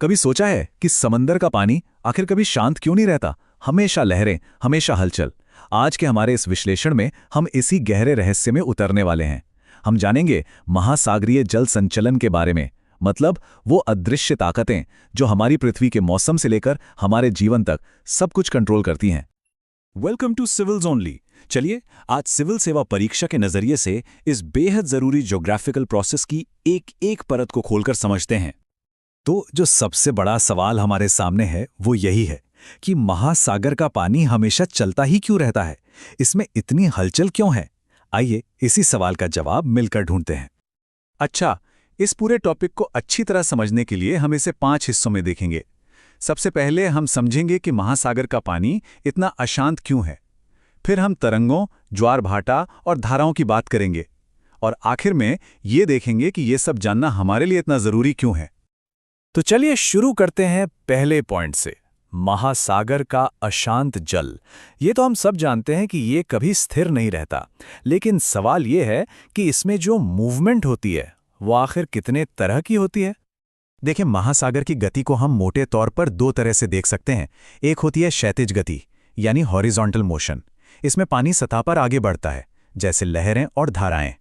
कभी सोचा है कि समंदर का पानी आखिर कभी शांत क्यों नहीं रहता? हमेशा लहरें, हमेशा हलचल। आज के हमारे इस विश्लेषण में हम इसी गहरे रहस्य में उतरने वाले हैं। हम जानेंगे महासागरीय जल संचलन के बारे में, मतलब वो अदृश्य ताकतें जो हमारी पृथ्वी के मौसम से लेकर हमारे जीवन तक सब कुछ कंट्रोल करती हैं। Welcome to civils only. चलिए आज सिविल सेवा परीक्षा के नजरिए से इस बेहद जरूरी ज्योग्राफिकल प्रोसेस की एक एक परत को खोलकर समझते हैं। तो जो सबसे बड़ा सवाल हमारे सामने है वो यही है कि महासागर का पानी हमेशा चलता ही क्यों रहता है? इसमें इतनी हलचल क्यों है? आइए इसी सवाल का जवाब मिलकर ढूंढते हैं। अच्छा, इस पूरे टॉपिक को अच्छी तरह समझने के लिए हम इसे 5 हिस्सों में देखेंगे। सबसे पहले हम समझेंगे कि महासागर का पानी इतना अशांत क्यों है। फिर हम तरंगों, ज्वार भाटा और धाराओं की बात करेंगे। और आखिर में ये देखेंगे कि ये सब जानना हमारे लिए इतना जरूरी क्यों है। तो चलिए शुरू करते हैं पहले पॉइंट से, महासागर का अशांत जल। ये तो हम सब जानते हैं कि ये कभी स्थिर नहीं रहता, लेकिन सवाल ये है कि इसमें जो मूवमेंट होती है वो आखिर कितने तरह की होती है। देखिए, महासागर की गति को हम मोटे तौर पर 2 तरह से देख सकते हैं। एक होती है क्षैतिज गति, यानी हॉरिजॉन्टल मोशन। इसमें पानी सतह पर आगे बढ़ता है, जैसे लहरें और धाराएं।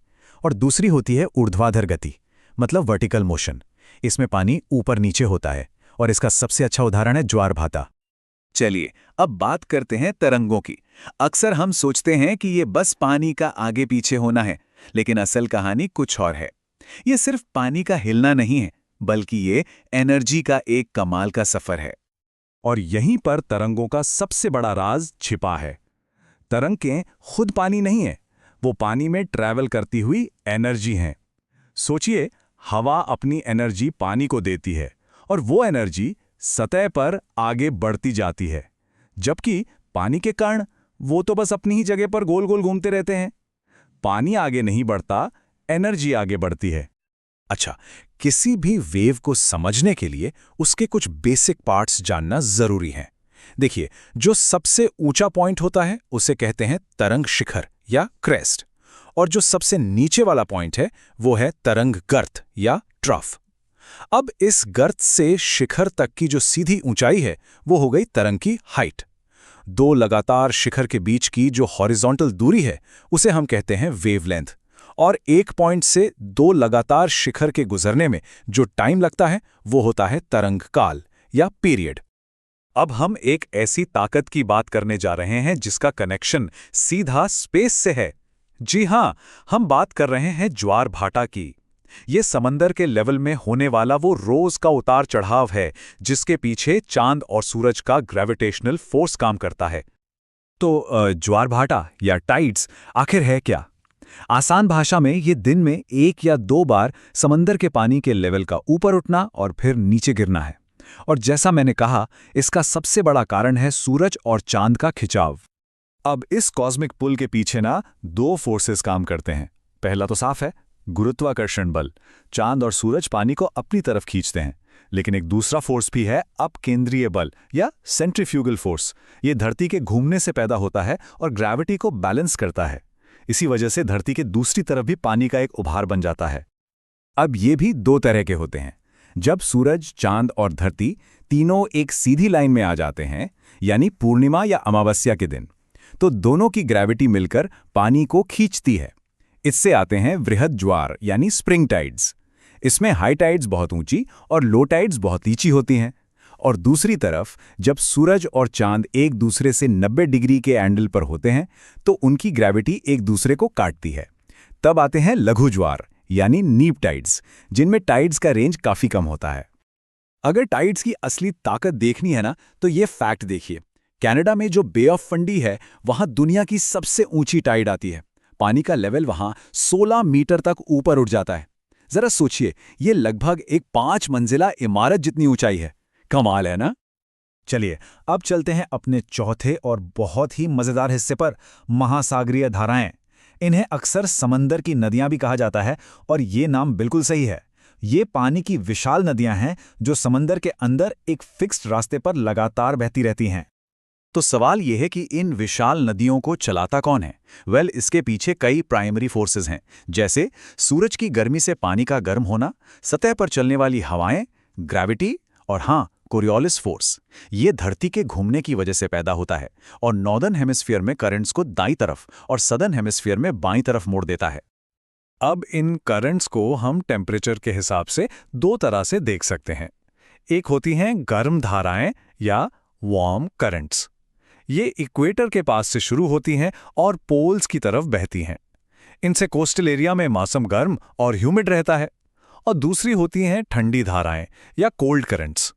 और दूसरी होती है ऊर्ध्वाधर गति, मतलब वर्टिकल मोशन। इसमें पानी ऊपर नीचे होता है, और इसका सबसे अच्छा उदाहरण है ज्वार भाटा। चलिए अब बात करते हैं तरंगों की। अक्सर हम सोचते हैं कि ये बस पानी का आगे पीछे होना है, लेकिन असल कहानी कुछ और है। ये सिर्फ पानी का हिलना नहीं है, बल्कि ये एनर्जी का एक कमाल का सफर है। और यहीं पर तरंगों का सबसे बड़ा राज छिपा है। तरंगें खुद पानी नहीं है, वो पानी में ट्रैवल करती हुई एनर्जी हैं। सोचिए, हवा अपनी एनर्जी पानी को देती है और वो एनर्जी सतह पर आगे बढ़ती जाती है, जबकि पानी के कण वो तो बस अपनी ही जगह पर गोल गोल घूमते रहते हैं। पानी आगे नहीं बढ़ता, एनर्जी आगे बढ़ती है। अच्छा, किसी भी वेव को समझने के लिए उसके कुछ बेसिक पार्ट्स जानना जरूरी है। देखिए, जो सबसे ऊंचा पॉइंट होता है उसे कहते हैं तरंग शिखर या क्रेस्ट, और जो सबसे नीचे वाला पॉइंट है वो है तरंग गर्त या ट्रफ। अब इस गर्त से शिखर तक की जो सीधी ऊंचाई है वो हो गई तरंग की हाइट। 2 लगातार शिखर के बीच की जो हॉरिजॉन्टल दूरी है उसे हम कहते हैं वेवलेंथ। और एक पॉइंट से 2 लगातार शिखर के गुजरने में जो टाइम लगता है वो होता है तरंग काल या पीरियड। अब हम एक ऐसी ताकत की बात करने जा रहे हैं जिसका कनेक्शन सीधा स्पेस से है। जी हां, हम बात कर रहे हैं ज्वार भाटा की। ये समंदर के लेवल में होने वाला वो रोज का उतार चढ़ाव है जिसके पीछे चांद और सूरज का ग्रेविटेशनल फोर्स काम करता है। तो ज्वार भाटा या टाइड्स आखिर है क्या? आसान भाषा में ये दिन में 1 या 2 बार समंदर के पानी के लेवल का ऊपर उठना और फिर नीचे गिरना है। और जैसा मैंने कहा, इसका सबसे बड़ा कारण है सूरज और चांद का खिंचाव। अब इस कॉस्मिक पुल के पीछे ना 2 फोर्सेस काम करते हैं। पहला तो साफ है, गुरुत्वाकर्षण बल। चांद और सूरज पानी को अपनी तरफ खींचते हैं। लेकिन एक दूसरा फोर्स भी है, अपकेंद्रीय बल या सेंट्रीफ्यूगल फोर्स। ये धरती के घूमने से पैदा होता है और ग्रेविटी को बैलेंस करता है। इसी वजह से धरती के दूसरी तरफ भी पानी का एक उभार बन जाता है। अब ये भी 2 तरह के होते हैं। जब सूरज, चांद और धरती तीनों एक सीधी लाइन में आ जाते हैं, यानी पूर्णिमा या अमावस्या के दिन, तो दोनों की ग्रेविटी मिलकर पानी को खींचती है। इससे आते हैं वृहद ज्वार यानी स्प्रिंग टाइड्स। इसमें हाई टाइड्स बहुत ऊंची और लो टाइड्स बहुत नीची होती हैं। और दूसरी तरफ जब सूरज और चांद एक दूसरे से 90 डिग्री के एंगल पर होते हैं तो उनकी ग्रेविटी एक दूसरे को काटती है। तब आते हैं लघु ज्वार यानी नीप टाइड्स, जिनमें टाइड्स का रेंज काफी कम होता है। अगर टाइड्स की असली ताकत देखनी है ना, तो ये फैक्ट देखिए। कनाडा में जो बे ऑफ फंडी है, वहां दुनिया की सबसे ऊंची टाइड आती है। पानी का लेवल वहां 16 मीटर तक ऊपर उठ जाता है। जरा सोचिए, ये लगभग एक 5 मंजिला इमारत जितनी ऊंचाई है। कमाल है ना? चलिए अब चलते हैं अपने चौथे और बहुत ही मजेदार हिस्से पर, महासागरीय धाराएं। इन्हें अक्सर समंदर की नदियां भी कहा जाता है, और ये नाम बिल्कुल सही है। ये पानी की विशाल नदियां हैं जो समंदर के अंदर एक फिक्स्ड रास्ते पर लगातार बहती रहती हैं। तो सवाल यह है कि इन विशाल नदियों को चलाता कौन है? इसके पीछे कई प्राइमरी फोर्सेस हैं, जैसे सूरज की गर्मी से पानी का गर्म होना, सतह पर चलने वाली हवाएं, ग्रेविटी और हाँ, कोरियोलिस फोर्स, ये धरती के घूमने की वजह से पैदा होता है और नॉर्दर्न हेमिस्फीयर में करंट्स को दाईं तरफ और सदर्न हेमिस्फीयर में बाईं तरफ मोड़ देता है। अब इन करंट्स को हम टेम्परेचर के हिसाब से दो तरह से देख सकते हैं। एक होती हैं गर्म धाराएं या वार्म करंट्स। ये इक्वेटर के पास से शुरू होती हैं और पोल्स की तरफ बहती हैं। इनसे कोस्टल एरिया में मौसम गर्म और ह्यूमिड रहता है। और दूसरी होती हैं ठंडी धाराएं या कोल्ड करंट्स।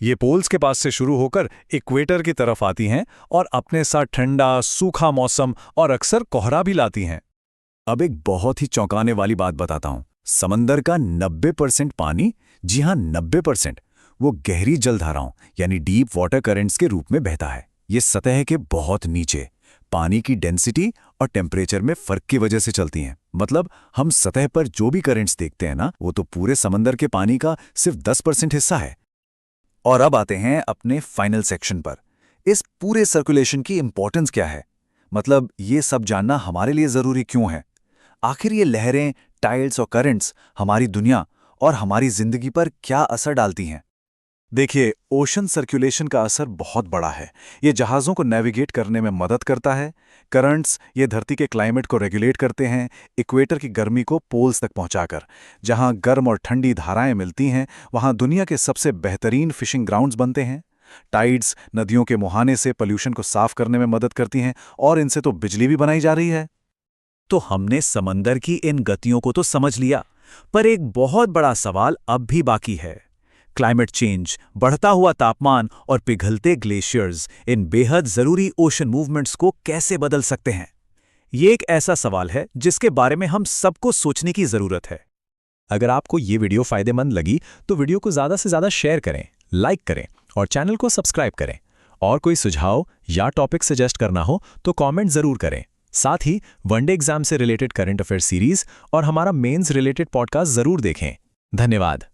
ये पोल्स के पास से शुरू होकर इक्वेटर की तरफ आती हैं और अपने साथ ठंडा, सूखा मौसम और अक्सर कोहरा भी लाती हैं। अब एक बहुत ही चौंकाने वाली बात बताता हूं। समंदर का 90% पानी, जी हां 90%, वो गहरी जलधाराओं यानी डीप वाटर करंट्स के रूप में बहता है। ये सतह के बहुत नीचे पानी की डेंसिटी और टेम्परेचर में फर्क की वजह से चलती हैं। मतलब हम सतह पर जो भी करंट्स देखते हैं ना, वो तो पूरे समंदर के पानी का सिर्फ 10% हिस्सा है। और अब आते हैं अपने फाइनल सेक्शन पर। इस पूरे सर्कुलेशन की इंपॉर्टेंस क्या है? मतलब ये सब जानना हमारे लिए जरूरी क्यों है? आखिर ये लहरें, टाइड्स और करंट्स हमारी दुनिया और हमारी जिंदगी पर क्या असर डालती हैं? देखिए, ओशन सर्कुलेशन का असर बहुत बड़ा है। ये जहाज़ों को नेविगेट करने में मदद करता है। करंट्स ये धरती के क्लाइमेट को रेगुलेट करते हैं, इक्वेटर की गर्मी को पोल्स तक पहुंचाकर। जहां गर्म और ठंडी धाराएं मिलती हैं, वहां दुनिया के सबसे बेहतरीन फिशिंग ग्राउंड्स बनते हैं। टाइड्स नदियों के मुहाने से पोल्यूशन को साफ करने में मदद करती हैं और इनसे तो बिजली भी बनाई जा रही है। तो हमने समंदर की इन गतियों को तो समझ लिया, पर एक बहुत बड़ा सवाल अब भी बाकी है। क्लाइमेट चेंज, बढ़ता हुआ तापमान और पिघलते ग्लेशियर्स इन बेहद जरूरी ओशन मूवमेंट्स को कैसे बदल सकते हैं? ये एक ऐसा सवाल है जिसके बारे में हम सबको सोचने की जरूरत है। अगर आपको ये वीडियो फायदेमंद लगी तो वीडियो को ज्यादा से ज्यादा शेयर करें, लाइक करें और चैनल को सब्सक्राइब करें। और कोई सुझाव या टॉपिक सजेस्ट करना हो तो कमेंट जरूर करें। साथ ही वनडे एग्जाम से रिलेटेड करंट अफेयर सीरीज और हमारा मेंस रिलेटेड पॉडकास्ट जरूर देखें। धन्यवाद।